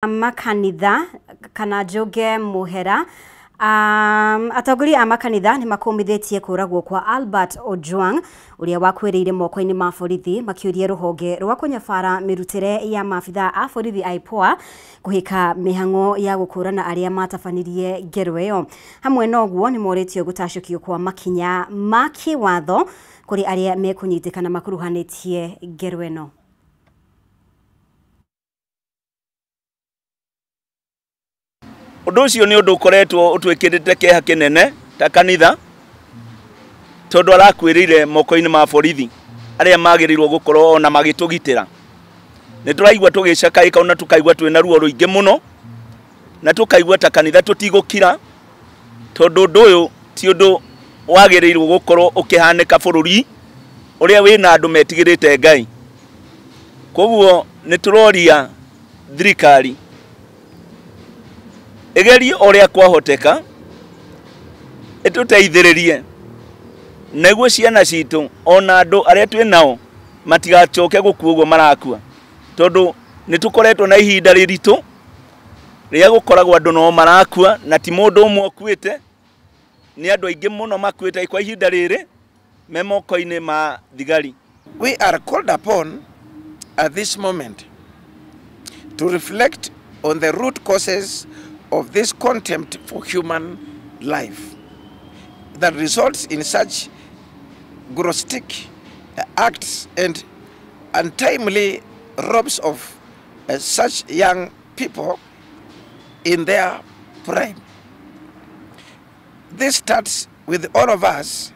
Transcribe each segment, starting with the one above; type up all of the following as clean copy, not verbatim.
Makanitha kana Njoge Muhera atongoria a makanitha ni makumithitie kuragwo kwa Albert Ojwang uria wakwiriire moko-ini ma borithi makiuria ruhonge rwa kunyabara mirutire ya maabitha a borithi IPOA kuhika mihango ya gukurana aria matabanirie ngero iyo. Hamwe noguo ni moritio gutacukio kwa makinya ma kiwatho kuri aria mekunyitikana makuruhanitie ngero ino. Undu ucio ni undu ukoretwo utwikirite keha kinene ta kanitha tondu arakwirire moko-ini ma borithi aria magirirwo gukorwo ona magitugitira. Ni turaigwa tugicakaika ona tukaigwa twina ruo ruingi muno na tukaigwa ta kanitha tutigukira tondu undu uyu ti undu wagirirwo gukorwo ukihanika bururi uria wina andu metigirite Ngai. Koguo ni turoria thirikari egeri oria kwahoteka etuteithiririe neguo ciana citu ona andu aria twi nao matigacoke gukua uguo marakua tondu nitukoretwo na ihinda riritu ria gukoragwo andu no marakua na ti mundu umwe ukuite ni andu aingi muno makuite kwa ihinda riri me moko-ini ma thigari. We are called upon at this moment to reflect on the root causes of this contempt for human life that results in such grotesque acts and untimely robs of such young people in their prime. This starts with all of us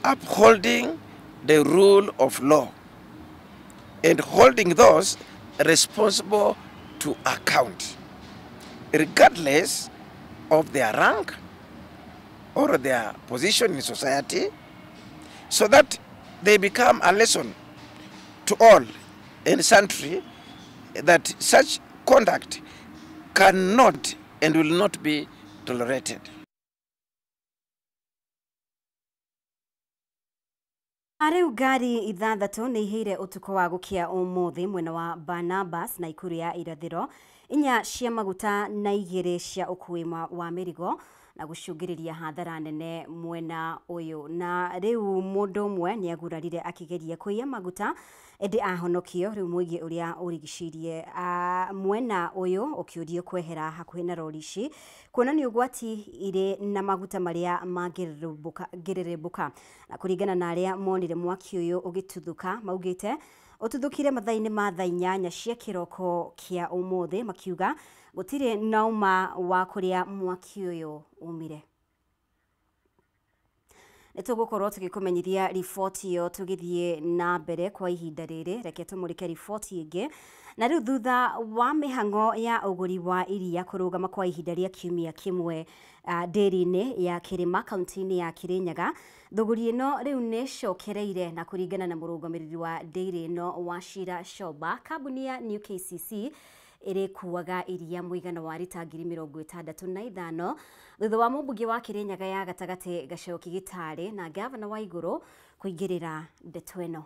upholding the rule of law and holding those responsible to account, regardless of their rank or their position in society, so that they become a lesson to all and sundry that such conduct cannot and will not be tolerated. Ariu ngari ithathatu ni ihire utuko wa gukia umuthi mwena wa Barnabas na Ikuru ya irathiro, inya cia maguta na igiri cia ukui wa mirigo na gucungiriria hathara nene mwena uyu. Na riu mundu umwe ni agurarire akigeria kuiya maguta edi ahonokio riu muigi uria urigicirie mwena uyu ukiurio kwehera hakuhi na rorici kuonania ugwati iri na maguta maria magiririmbuka na kuringana na aria monire mwaki uyu ugituthuka maugite ututhukire mathaini ma thaa 8 cia kiroko kia umuthi makiuga gutire nauma wa kuria mwaki uyu umire. Nitugukorwo tugikumenyithia riboti yo tugithie na mbere kwa ihinda riri. Reke tumurike riboti ingi. Na riu thutha wa mihango ya uguri wa iria kurugama kwa ihinda ria kiumia kimwe dairy-ini ya Kirima kaunti-ini ya Kirinyaga, thuguri ino riu ni cokereire na kuringana na murugamiriri wa dairy ino Wachira Shoba, kambuni ya New KCC iri kuaga iria muigana wa lita 65,000 thutha wa mumbunge wa Kirinyaga ya gatagati Gacoki Gitari na gavana wa iguru kuingirira ndeto ino.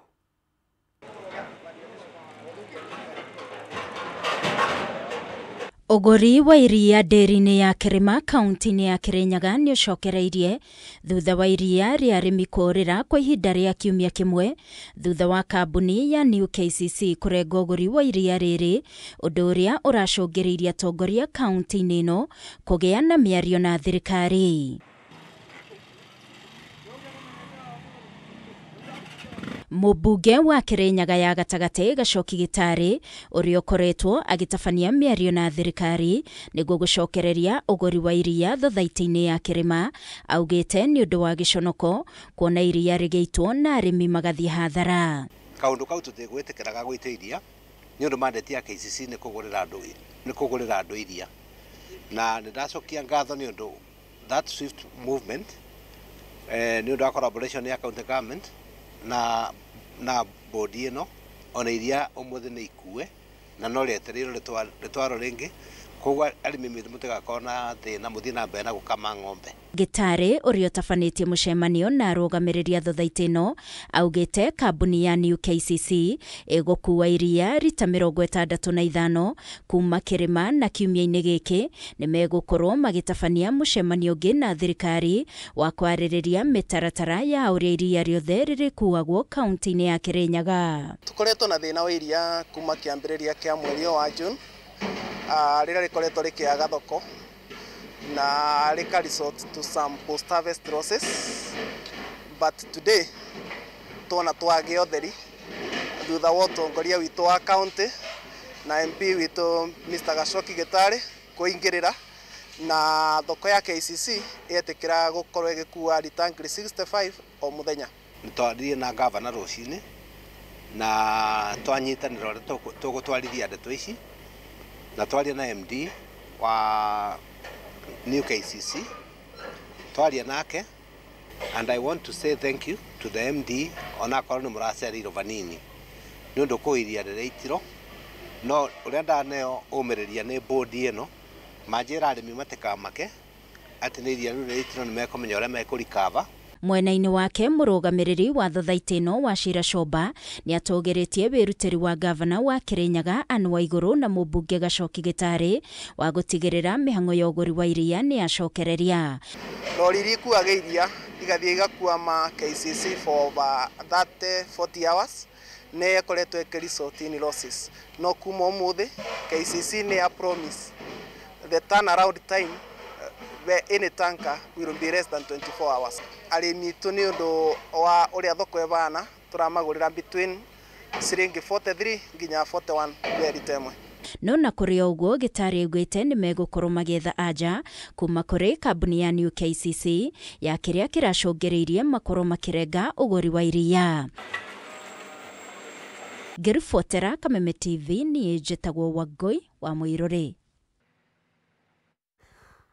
Uguri wa iria dairy-ini ya Kirima kaunti-ini ya Kirinyaga ni ucokereirie thutha wa iria ria arimi kurira kwa ihinda ria kiumia kimwe thutha wa kambuni ya New KCC kurenga uguri wa iria riri, undu uria uracungiriria atongoria kaunti-ini ino kugia na miario na thirikari. Mubunge wa Kirinyaga ya gatagati Gacoki Gitari uria ukoretwo agitabania miario na thirikari niguo gucokereria uguri wa iria thothaiti-ini ya Kirima, augite ni undu wa giconoko kuona iria rigeitwo na arimi magathie hathara. Kaundu kau tutigwitikiraga gwite iria ni undu mandate ya KCC ni kugurira andu iria na ndacokia ngatho ni undu that swift movement ni undu wa collaboration ya county government na bodi ino ona iria umuthi ni ikue na no rieterero ritwaro ringi koguo arĩmi mitũ mũtigakorwo na thĩna mũthiĩ na mbere na gũkama ng'ombe. Gĩtarĩ ũrĩa ũtabanĩtie mũcemanio na arũgamĩrĩri a thothaitĩ ĩno augĩte kambuni ya New KCC ĩgũkua iria rita 65 kuma kĩrĩma na kiumia-inĩ gĩkĩ nĩ megũkorwo magĩtabania mũcemanio ũngĩ na thirikari wa kwarĩrĩria mĩtaratara ya ũrĩa iria rĩothe rĩrĩkuagwo kaunti-inĩ ya Kirinyaga. Tukoretwo na thĩna wa iria kuma kĩambĩrĩria kĩa mweri wa June rĩrĩa rĩkoretwo rĩkĩaga thoko na rĩka resort to some post harvest losses, but today tuona twage ũtheri thutha wa ũtongoria witũ wa county na MP witũ Mr. Gacoki Gĩtarĩ kũingĩrĩra na thoko ya KCC yetĩkĩra gũkorwo ĩgĩkua litangri 65 o mũthenya. Nĩtwarĩrie na gavana rũcinĩ na twanyitanĩra ũrĩa tũgũtwarithia ndeto ici na twaria na MD wa New KCC twaria nake, and I want to say thank you to the MD onakorwo nĩ mũracereirwo vanini nĩ ũndũ kũiria rĩrĩa itiro no ũrĩa ndaneo ũmĩrĩria nĩ bodi ĩno manjĩra arĩmi matikamake atĩ nĩ iria rĩrĩa itiro nĩ mekumenya ũrĩa mekũrikava. Mwena-inĩ wake mũrũgamĩrĩri wa thothaitĩ ĩno Wachira Coba nĩ atũgĩrĩtie wĩrutĩri wa gavana wa Kirinyaga Anne Waigũrũ na mũmbunge Gacoki Gĩtarĩ wa gũtigĩrĩra mĩhang'o ya ũgũri wa iria nĩ yacokereria. Lori iria ikuaga iria igathiĩ igakua ma KCC for 30-40 hours nĩ ĩkoretwo ĩkĩresort in losses. No kuma ũmũthĩ KCC nĩ ya promise the turnaround time any tanker will be less than 24 hours. Arĩmi tu nĩ ũndũ wa ũrĩa thoko ĩbana turamagũrĩra between ciringi 43 nginya 41 very temwe. No na kũrĩ ũguo Gĩtarĩ augĩte nĩ megũkorwo magĩetha anja kuma kũrĩ kambuni ya New KCC ya kĩrĩa kĩracũngĩrĩirie makorwo makĩrenga ũgũri wa iria. Ngĩribotera Kameme TV niĩ njĩtagwo Wangũi wa Mũirũrĩ.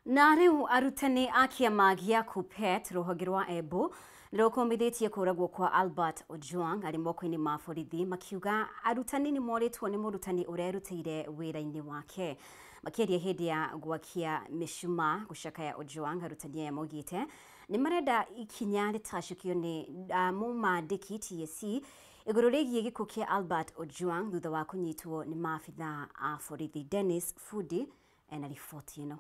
Na rĩu arutani a kĩama gĩa KUPPET rũhonge rwa Embu rũkũmithĩtie kũragwo kwa Albert Ojwang arĩ moko-inĩ ma borithi makiuga arutani nĩ morĩtwo nĩ mũrutani ũrerutĩire wĩra-inĩ wake. Makĩria hĩndĩ ya gwakia mĩcumaa gũcakaya Ojwang, arutani aya maugĩte nĩ marenda ikinya rĩtacũkio nĩ mũmandĩki TSC igũrũ rĩgiĩ gĩkuũ kĩa Albert Ojwang thutha wa kũnyitwo nĩ maabitha a borithi. Dennis Fudi ena riboti ĩno.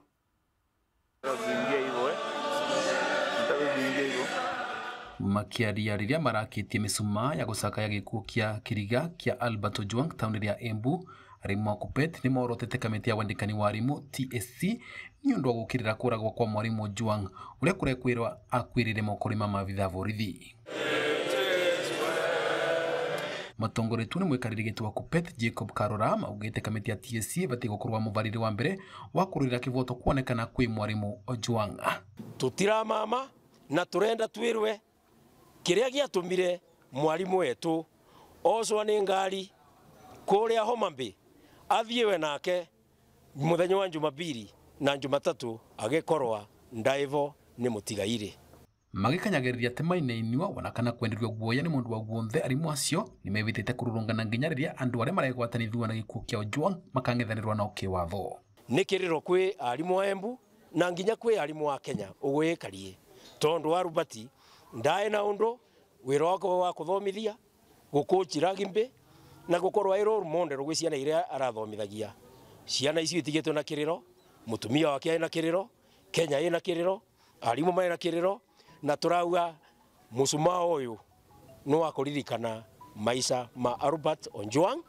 Makiaria rĩrĩa marakĩtie mĩcumaa ya gũcakaya gĩkuũ kĩa kĩriga kĩa Albert Ojwang taũni ya Embu, arĩmi a KUPPET nĩ morotete kamĩtĩ ya wandĩkani wa arimũ TSC nĩ ũndũ wa gũkĩrĩra kũragwo kwa mwarimũ Ojwang ũrĩa kũrekwĩrwo akwĩrĩre moko-inĩ ma maabitha borithi. Matongoretwo nĩ mwĩkarĩri gĩtĩ wa KUPPET Jacob Karora maugĩte kamĩtĩ ya TSC ĩbatiĩ gũkorwo mũbarĩre wa mbere wa kũrũĩrĩra kĩboto kuonekana kwĩ mwarimũ Ojwang. Tutiramama na turenda twĩrwe kĩrĩa gĩatũmire mwarimũ wetu ocwa nĩ ngari kũrĩa Homa Bay athiĩ we nake mũthenya wa Jumapili na Jumatatu agĩkorwa ndaivo nĩ mũtigaire. Magĩkanyagĩrĩria atĩ mainainio wana kana kwenderio guoya nĩ mũndũ wa guothe arimũ acio nĩ mebĩtĩte kũrũrũngana nginya rĩrĩa andũ arĩa maregwatanĩthua na gĩkuũ kĩa Ojwang makang'ethanĩrwo na kĩwatho. Nĩ kĩrĩro kwĩ arimũ a Embu na nginya kwĩ arimũ a Kenya ũgwĩkarie tondũ wa Rubati ndaĩ na ũndũ wĩra wako wa kũthomithia gũkũnjira gimbe na gũkorwo ĩ role model gwĩ ciana iria arathomithagia. Ciana icio itigĩtwo na kĩrĩro, mũtumia wake ena kĩrĩro, Kenya ena kĩrĩro, arimũ mena kĩrĩro, na turauga mũcumaa ũyũ no wakũririkana maica ma Albert Ojwang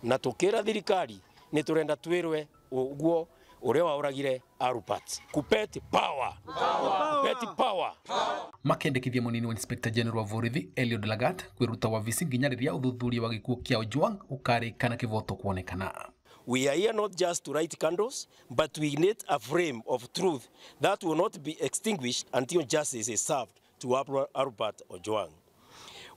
na tukĩra thirikari nĩ turenda twĩrwe ũguo ũrĩa waũragire Albert. KUPPET power. KUPPET power. Makendekithia mũnini wa Inspector General wa borithi Eliud Lagat kwĩruta wabici nginya rĩrĩa ũthuthuria wa gĩkuũ kĩa Ojwang ũkarĩkana kĩboto kuonekana. We are here not just to light candles, but we need a frame of truth that will not be extinguished until justice is served to Albert Ojwang.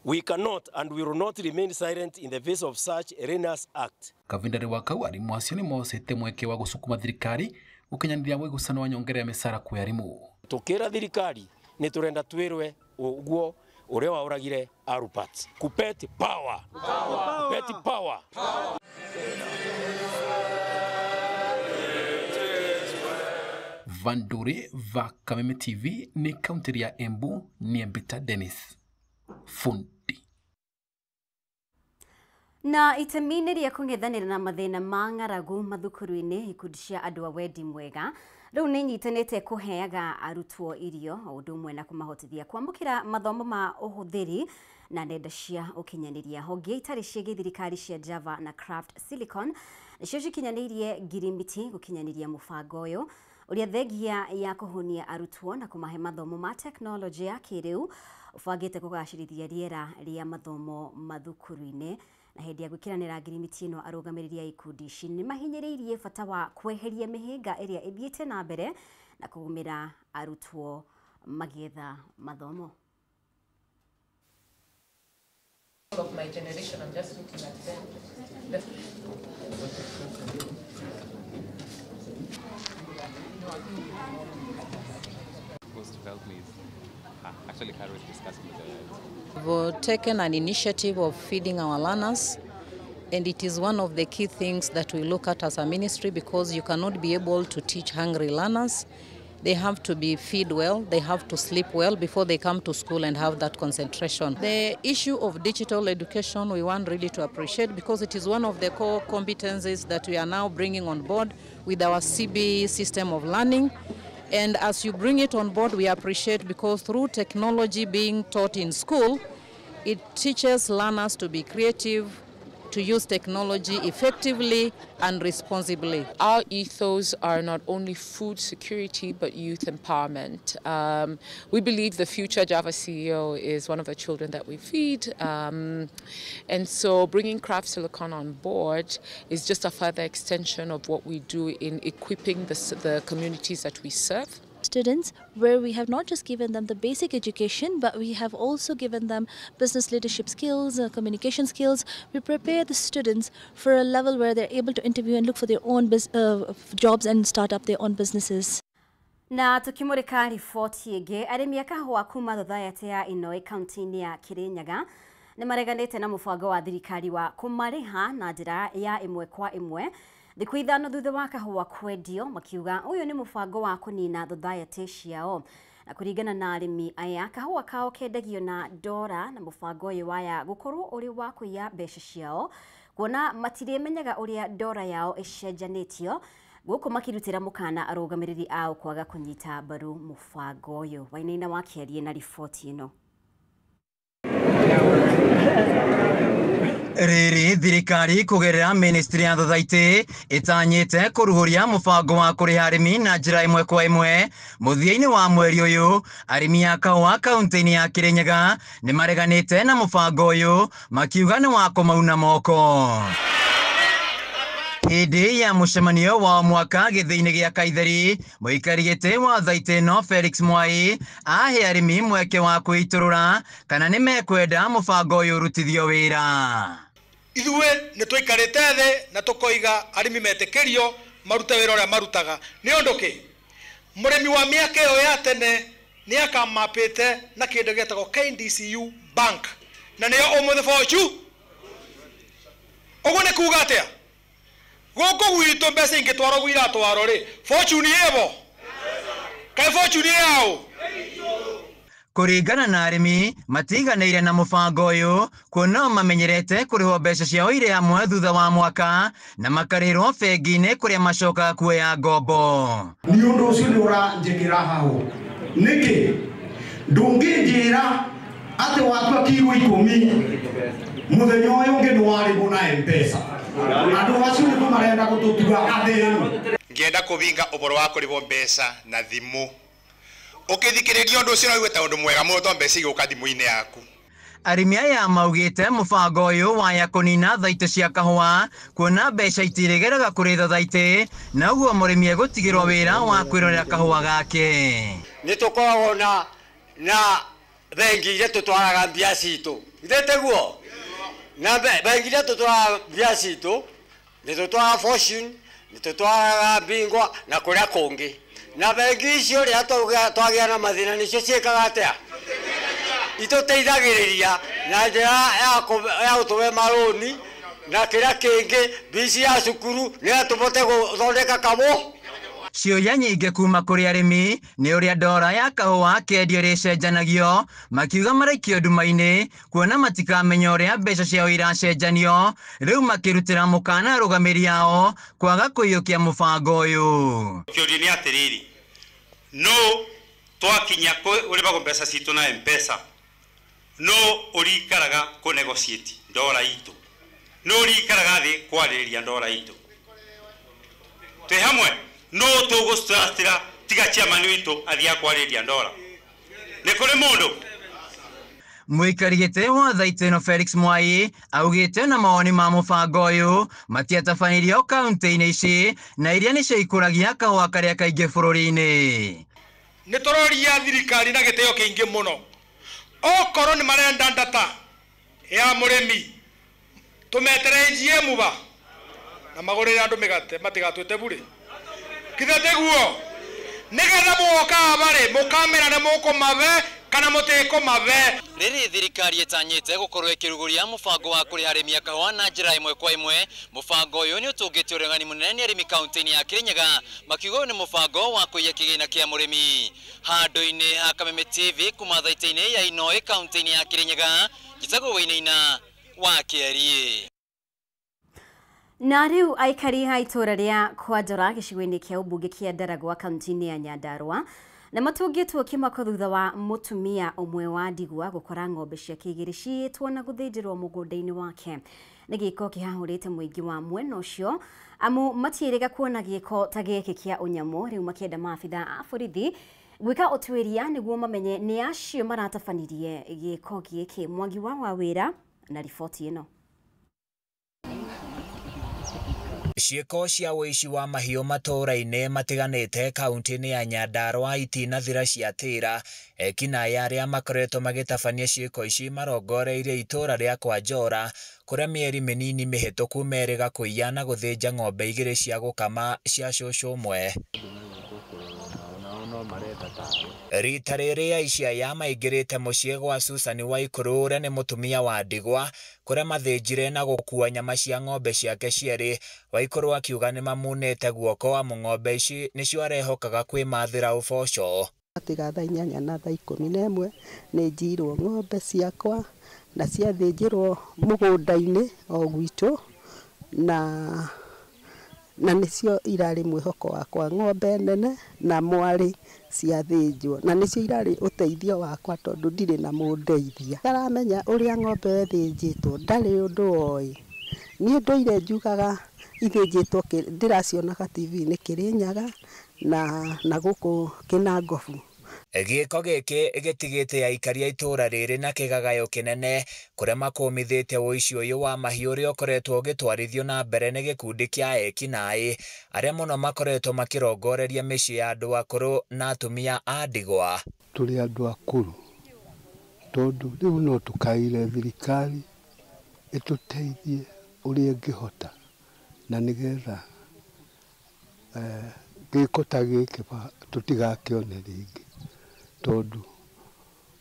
We cannot and we will not remain silent in the face of such a heinous act. Kavindari wa kau arimũ acio nĩ mocete mweke wa gũcukuma thirikari gũkinyanĩria mũigũcano wa nyongera ya mĩcara kwĩ arimũ. Tukĩra thirikari nĩ turenda twĩrwe ũguo ũrĩa waũragire Albert. KUPPET power. KUPPET power. Vandure va Kameme TV ni kaunti ya Embu ni Mbita Dennis Fundi. Na itemine ria kung'ethanira na mathina ma ng'aragu mathukuru-ini ikundi cia andu a wendi mwega riu ni nyitanite kuheaga arutwo irio o undu umwe na kumahotithia kwamukira mathomo ma uhuthiri na nenda cia ukinyaniria. Honge itari cia githirikari cia Java na Craft Silicon nicio cikinyanirie ngirimiti gukinyaniria mubango uyu uria thengia ya kuhunia arutwo na kumahe mathomo ma teknoloji ya kiriu ubangite kugacirithia riera ria mathomo mathukuru-ini. Na hindi ya gwikiranira ngirimiti ino arugamiriria ikundi ici ni mahinyiriirie bata wa kweheria mihinga iria ithiite na mbere na kugumira arutwo magietha mathomo. Of my generation, I'm just looking at them. Supposed to help me is actually Carol was discussing with We've taken an initiative of feeding our learners, and it is one of the key things that we look at as a ministry, because you cannot be able to teach hungry learners. They have to be fed well, they have to sleep well before they come to school and have that concentration. The issue of digital education we want really to appreciate, because it is one of the core competencies that we are now bringing on board with our CBE system of learning. And as you bring it on board, we appreciate, because through technology being taught in school, it teaches learners to be creative, to use technology effectively and responsibly. Our ethos are not only food security, but youth empowerment. We believe the future Java CEO is one of the children that we feed. And so bringing Craft Silicon on board is just a further extension of what we do in equipping the communities that we serve. Students, where we have not just given them the basic education, but we have also given them business leadership skills, communication skills. We prepare the students for a level where they're able to interview and look for their own jobs and start up their own businesses. Na tukimurika riboti ige arimi a kahua kuma Thothaiti ya Inoi kaunti-ini ya Kirinyaga ni mareganite na mubango wa thirikari wa kumariha na njira ya imwe kwa imwe thiku ithano thutha wa kahua kwendio, makiuga uyu ni mubango wa kunina Thothaiti ciao. Na kuringana na arimi aya, kahua kao kendagio na ndora, na mubango uyu waya gukorwo uri wa kuiya mbeca ciao, kuona matirimenyaga uria ndora yao icenjanitio, guku makirutira mukana arugamiriri ao kwaga kunyita mbaru mubango uyu. Wainaina wakiarie na riboti ino. Riri thirikari kugerera ministry ya Thothaiti itanyite kuruhuria mubango wa kuriha arimi na njira imwe kwa imwe. Muthia-ini wa mweri uyu, arimi a kahua kaunti-ini ya Kirinyaga ni mareganite na mubango uyu, makiuga ni wa kumauna moko. Hindi ya mucemanio wa mwaka githii-ini gia Kaitheri, muikari giti wa Thothaiti no Felix Mwai ahe arimi mweke wa kwiturura kana ni mekwenda mubango uyu urutithio wira. Ithue ni twikarite thi na tukoiga arimi metekerio marute wira uria marutaga ni undu ki murimi wa miaka iyo ya tene ni akamapite na kindu getagwo KDCU Bank na niyo umuthi fortune uguo ni kuuga atia guku gwitu mbeca ingitwarwo gwiratwaro ri fortune yebo kai fortune yao. Kuringana na arimi matiganire na mubango uyu, kuona mamenyerete kurihwo mbeca ciao ire hamwe thutha wa mwaka na makarihirwo bengi-ini kuria macokaga kuoya ngombo. Ni undu ucio ni uranjikira hau niki ndunginjira ati watua kiru 10 muthenya uyu ungi ni waribu na M-Pesa andu acio ni marenda gututuga athinu. Ngienda kuvinga uboro wa kurihwo mbeca na thimu ukithikiriria undu ucio no igweta undu mwega muno mbeca iguka thimu-ini yaku. Arimi aya maugite mubango uyu waya kunina thaiti cia kahua, kuona mbeca itirigeraga kuri Thothaiti, na uguo murimi egutigirwo wira wa kwirorera kahua gake. Ni tukoragwo na bengi iria tutwaraga mbia citu iteteguo na bengi iria tutwaraga mbia citu ni tutwaraga Fortune, ni tutwaraga Bingwa na kuria kungi, na bengi icio ria twagia na mathina nicio ciikaga atia ituteithagiriria na njira ya gutuve maroni na kira kingi bisi ya cukuru ni atubote guthondeka kamo. ciũria nyingĩ kuma kũrĩ arĩmi nĩ ũrĩa ndora ya kahũa kendio rĩcenjanagio, makiuga maraikio nduma-inĩ kuona matikamenya ũrĩa mbeca ciao iracenjanio, rĩu makĩrutĩra mũkana arũgamĩri ao kwaga kũiyũkia mũbango ũyũ. Kĩũria nĩ atĩrĩrĩ, no twakinya ũrĩhagwo mbeca citũ na M-Pesa, no ũrikaraga kũ negotiate ndora itũ, no ũrikaraga thĩ kwarĩrĩria ndora itũ. Twĩ hamwe no tũgũstratĩra tiga chairman witũ athiĩ kwarĩrĩria ndora. Nĩ kũrĩ mũndũ Mũikari gĩtĩ wa Thaitĩ ĩno Felix Mwai augĩte na mawoni ma mũbango ũyũ matiatabanirio kaunti-inĩ ici na iria nĩcio ikũragia kahũa karĩa kaingĩ bũrũri-inĩ. Nĩ tũroria thirikari na gĩtĩo kĩingĩ mũno, okorwo nĩ marenda ndata ya mũrĩmi tũmeterenjie muba na magũrĩre andũ mĩgate matigatwĩte bure kĩtheteguo nĩgetha mũgoka barĩ mũkamera nĩ mũkũmabe kana mũtĩkũmabe. Rĩrĩ thirikari ĩtanyĩte gũkorwo ĩkĩrugũria mũbango wa kũrĩha arĩmi a kahũa na njĩra ĩmwe kwa ĩmwe. Mũbango ũyũ nĩ ũtũngĩte ũregani mũnene nĩ arĩmi kaunti-inĩ ya Kirinyaga, makiuga ũyũ nĩ mũbango wa kũiya kĩgĩna kĩa mũrĩmi. Handũ-inĩ ha Kameme TV kuma Thaitĩ-inĩ ya Inoi kaunti-inĩ ya Kirinyaga, Njĩtagwo Wainaina wa Kĩarie. Na rĩu aikari a itũra rĩa Kwanjora gĩcigo-inĩ kĩa ũmbunge kĩa Ndaragwa kaunti-inĩ ya Nyandarua na matungĩtwo kĩmako thutha wa mũtumia ũmwe wa ndigwa gũkora ng'ombe ciake igĩrĩ ciĩtwo na gũthĩnjĩrwo mũgũnda-inĩ wake. Nĩ gĩko kĩhahũrĩte mũingĩ wa mwena ũcio amu matiĩrĩga kuona gĩko ta gĩkĩ kĩa ũnyamũ, rĩu makĩenda maabitha a borithi gwĩka ũtuĩria nĩguo mamenye nĩ acio maratabanirie gĩko gĩkĩ. Mwangi wa Wawĩra na riboti ĩno. Ciĩko cia ũici wa mahiũ matũũra-inĩ matiganĩte kaunti-inĩ ya Nyandarua itinathira ciatĩra. Ekinaĩ arĩa makoretwo magĩtabania ciĩko ici marongoreirie itũra rĩa Kwanjora kũrĩa mĩeri mĩnini mĩhĩtũku merĩga kũiya na gũthĩnja ng'ombe igĩrĩ cia gũkama cia cũcũ ũmwe. Rita rĩrĩ aici aya maingĩrĩte mũciĩ gwa Susan Waikũrũ ũrĩa nĩ mũtumia wa ndigwa kũrĩa mathĩnjire na gũkua nyama cia ng'ombe ciake cierĩ. Waikũrũ akiuga nĩ mamunĩte guoko amu ng'ombe ici nĩcio arehokaga kwĩmathĩra ũboco. Tiga thaa 8 na thaa 11 nĩ njirwo ng'ombe ciakwa na ciathĩnjĩrwo mũgũnda-inĩ o gwitũ na nĩcio irarĩ mwĩhoko wakwa, ng'ombe nene na mwarĩ ciathĩnjwo na nĩcio irarĩ ũteithio wakwa tondũ ndirĩ na mũndeithia. Ndaramenya ũrĩa ng'ombe thĩnjĩtwo ndarĩ ũndũ oĩ. Niĩ ndũire njugaga ithĩnjĩtwo ndĩracionaga TV-inĩ Kirinyaga na gũkũ Kĩnangobu. Gĩko gĩkĩ gĩtigĩte aikari a itũra rĩrĩ na kĩgagayo kĩnene kũrĩa makũmithĩte ũici ũyũ wa mahiũ ũrĩa ũkoretwo ũgĩtwarithio na mbere nĩ gĩkundi kĩa ekinaĩ arĩa mũno makoretwo makĩrongoreria mĩciĩ ya andũ akũrũ na atumia a ndigwa. Tũrĩ andũ akũrũ tondũ rĩu no tũkaire thirikari ĩtũteithie ũrĩa ĩngĩhota na nĩgetha gĩko ta gĩkĩ tũtigakĩone rĩngĩ, tondũ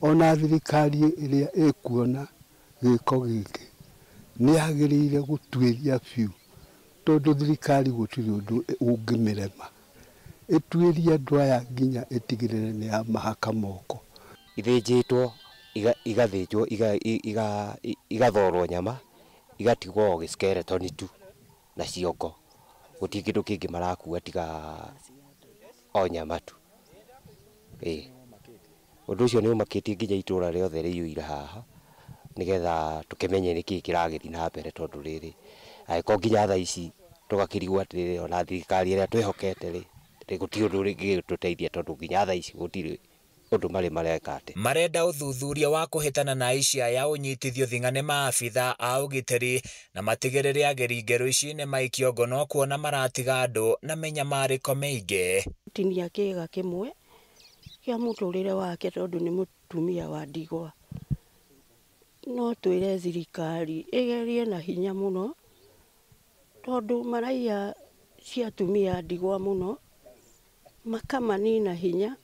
ona thirikari ĩrĩa ĩkuona gĩko gĩkĩ nĩ yagĩrĩire gũtuĩria biũ, tondũ thirikari gũtirĩ ũndũ ũngĩmĩrema. Ĩtuĩrie andũ aya nginya ĩtigĩrĩre nĩ ya mahaka moko. Ithĩnjĩtwo igathĩnjwo igathorwo nyama igatigwo gĩskeletoni tu na ciongo, gũtirĩ kĩndũ kĩngĩ marakua tiga o nyama tu. Ũndũ ũcio nĩ ũmakĩtie nginya itũra rĩothe rĩiyũire haha nĩgetha tũkĩmenye nĩkĩĩ kĩragĩthiĩ na mbere, tondũ rĩrĩ angĩkorwo nginya thaa ici tũgakĩrigwo atĩrĩrĩ ona thirikari ĩrĩa twĩhokete rĩ gũtirĩ ũndũ ũngĩtũteithia, tondũ nginya thaa ici gũtirĩ ũndũ mareka atĩ. Marenda ũthuthuria wa kũhĩtana na aici aya ũnyitithio thing'ane maabitha a ũgitĩri na matigĩrĩre ageri ngero ici nĩ maikio ngono kuona maratiga andũ na mĩnyamarĩko mĩingĩ. Tinia kĩga kĩmwe kĩa mũtũrĩre wake tondũ nĩ mũtumia wa ndigwa. No twĩre thirikari ĩgerie na hinya mũno tondũ maraiya cia atumia ndigwa mũno makamanina hinya.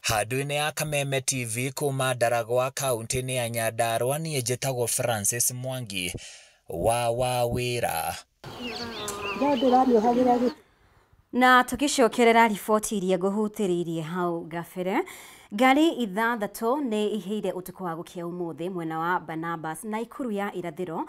Handũ-inĩ ya Kameme TV kuma Ndaragwa kaunti-inĩ ya Nyandarua, niĩ njĩtagwo Francis Mwangi wa Wawĩra. Na tukicokerera riboti iria nguhutiriirie hau gabere, ngari ithathatũ nĩ iheire ũtukũ wa gũkia ũmũthĩ mwena wa Barnabas na Ikuru ya irathĩro,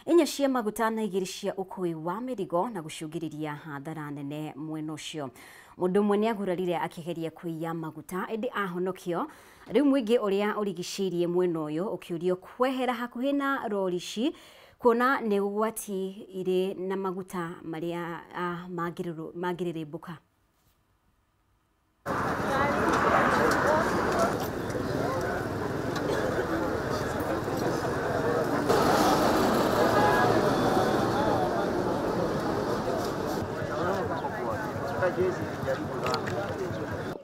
inya cia maguta na igĩrĩ cia ũkui wa mĩrigo na gũcũngĩrĩria hathara nene mwena ũcio. Mũndũ ũmwe nĩagurarire akĩgeria kũiya maguta ĩndĩ ahonokio. Rĩu mũingĩ ũrĩa ũrigicĩirie mwena ũyũ ũkĩũrio kwehera hakuhĩ na rori ici kuona nĩ ũgwati irĩ na maguta marĩa mangĩrĩrĩmbũka.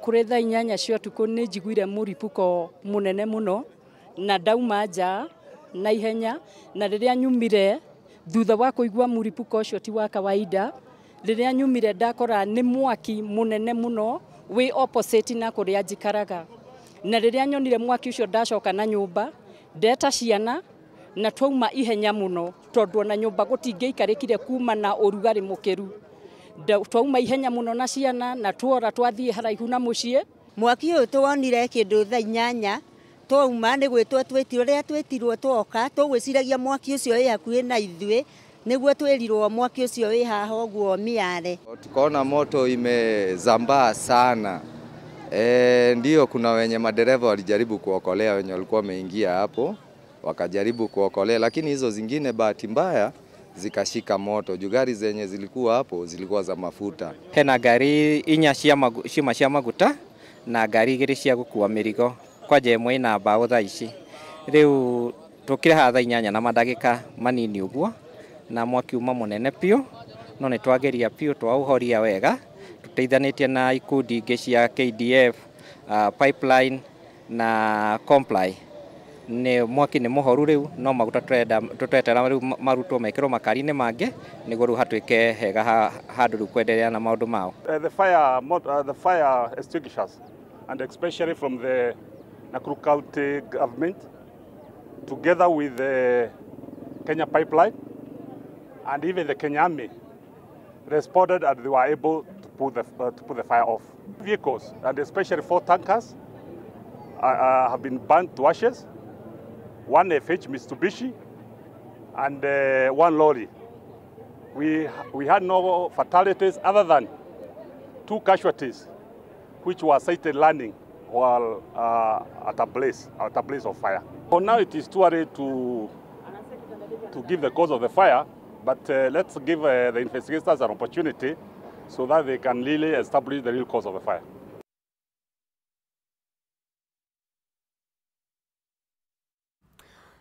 Kũrĩ thaa 8 cia ũtukũ nĩ njiguire mũripũko mũnene mũno na ndauma nja na ihenya, na rĩrĩa nyumire thutha wa kũigua mũripũko ũcio ti wa kawaida, rĩrĩa nyumire ndakora nĩ mwaki mũnene mũno wĩ opposite na kũrĩa njikaraga, na rĩrĩa nyonire mwaki ũcio ndacoka na nyũmba ndeta ciana na twauma ihenya mũno tondũ na nyũmba gũtingĩikarĩkire kuma na ũrugarĩ mũkĩru. Twauma ihenya mũno na ciana na tuora twathiĩ haraihu na mũciĩ. Mwaki ũyũ tuonire kĩndũ thaa 8 twauma nĩ gwĩtwo twĩtirwo, rĩrĩa twĩtirwo twoka tũgwĩciragia mwaki ũcio wĩ hakuhĩ na ithuĩ, nĩguo twĩrirwo mwaki ũcio wĩ haha ũguo miale. Tukaona moto imezambaa sana. Ndio kuna wenye madereva walijaribu kuokolea, wenye walikuwa wameingia hapo wakajaribu kuokolea, lakini hizo zingine bahati mbaya zikashika moto. Gari zenye zilikuwa hapo zilikuwa za mafuta. Hena gari inya cia maguta na gari igĩrĩ cia gũkua mĩrigo kwa jemwe na mbaũ thaa ici. Rĩu tũkĩrĩ haha thaa 8 na mandagĩka manini ũguo na mwaki uma mũnene piũ, no nĩ twageria piũ twaũhoria wega tũteithanĩtie na ikundi ingĩ cia KDF, Pipeline na Comply. Nĩ mwaki nĩ mũhoru rĩu, no maguta tũtetera rĩu marutwo mekĩrwo makari-inĩ mangĩ nĩguo rĩu hatuĩke hega handũ rĩu kwendelea na maũndũ mao. The fire extinguishers, and especially from the Nakuru County government together with the Kenya Pipeline and even the Kenya Army responded and they were able to put the fire off. Vehicles and especially 4 tankers have been burnt to ashes. 1 FH Mitsubishi and 1 lorry. We had no fatalities other than 2 casualties which were sighted landing while at a blaze of fire. For now it is too early to give the cause of the fire, but let's give the investigators an opportunity so that they can really establish the real cause of the fire.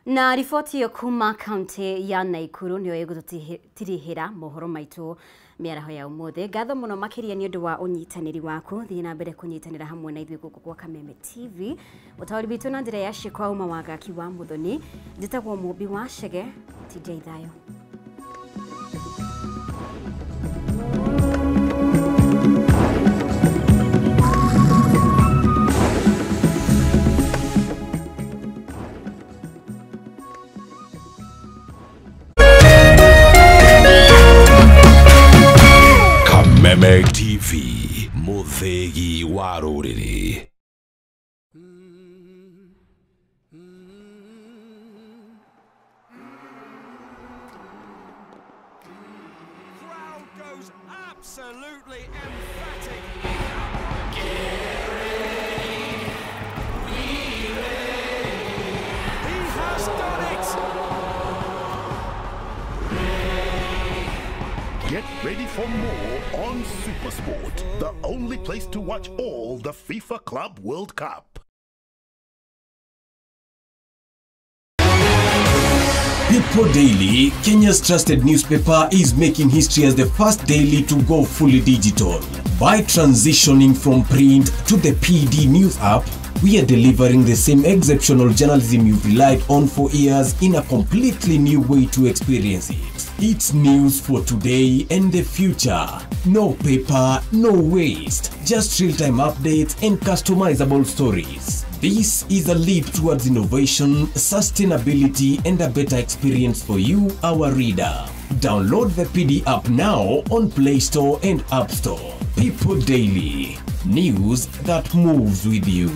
Na riboti yo kuma kaunti ya Naikuru niyo ĩgũtũtirihĩra mohoro maitũ mĩaraho ya ũmũthĩ. Ngatho mũno makĩria nĩ ũndũ wa ũnyitanĩri waku. Thiĩ na mbere kũnyitanĩra hamwe na ithuĩ gũkũ gwa Kameme TV. Ũtaũri witũ na njĩra ya ciĩko uma wa Gaki wa Muthoni. Njĩtagwo Mũmbi wa Chege, TJ Thayo. Kameme TV, Muthegi wa Rũrĩrĩ. Crowd goes absolutely emphatic. He has done it. Get ready for more on SuperSport, the only place to watch all the FIFA Club World Cup. People Daily, Kenya's trusted newspaper, is making history as the first daily to go fully digital. By transitioning from print to the PD News app, we are delivering the same exceptional journalism you've relied on for years in a completely new way to experience it. It's news for today and the future. No paper, no waste. Just real-time updates and customizable stories. This is a leap towards innovation, sustainability, and a better experience for you, our reader. Download the PD app now on Play Store and App Store. People Daily. News that moves with you.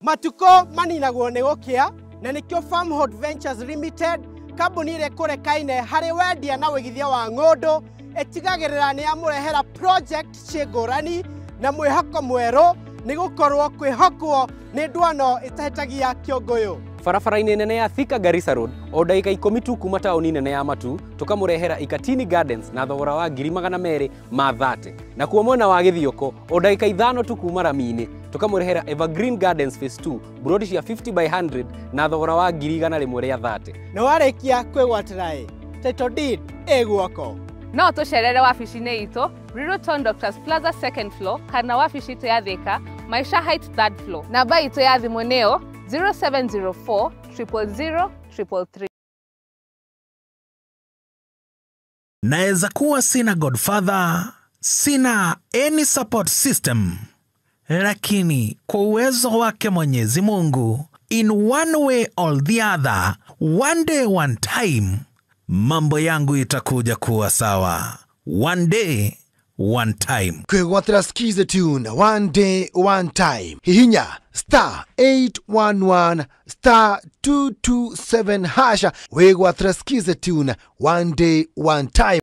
Matuko maninagwo nĩ gũkĩa na nĩkĩo Farmhold Ventures Limited kambuni ĩrĩa kũrekaine harĩ wendia na wĩigithia wa ng'ũndũ ĩtigagĩrĩra nĩ yamũrehera project cingũrani na mwĩhoko mwerũ nĩ gũkorwo kwĩhokwo nĩ ndwano ĩtahĩtagia kĩũngũyũ. Barabara-inĩ nene ya Thika Garissa Road o ndagĩka 10 tu kuma taũni nene ya Matu tũkamũrehera Ikatini Gardens na thogora wa 230,000 na kuo mwena wa Gĩthiũkũ o ndagĩka 5 tu kuma Rami-inĩ tũkamũrehera Evergreen Gardens Phase 2 brodi cia 50/100 na thogora wa 130,000. Na warĩkia kwĩgwatĩra title deed ĩguoko. No tũcerere wabici-inĩ itũ Riruton Doctors Plaza 2nd floor kana wabici itũ ya Thika Maisha Heights 3rd floor. Namba itũ ya thimũ nĩyo 0704 000 333. Naweza kuwa sina godfather, sina any support system, lakini kwa uwezo wake Mwenyezi Mungu, in one way or the other, one day one time, mambo yangu itakuja kuwa sawa. One day one time. Kwĩgwatĩra Skiza Tune one day one time. Hihinya *811 *227# wĩgwatĩra Skiza Tune one day one time.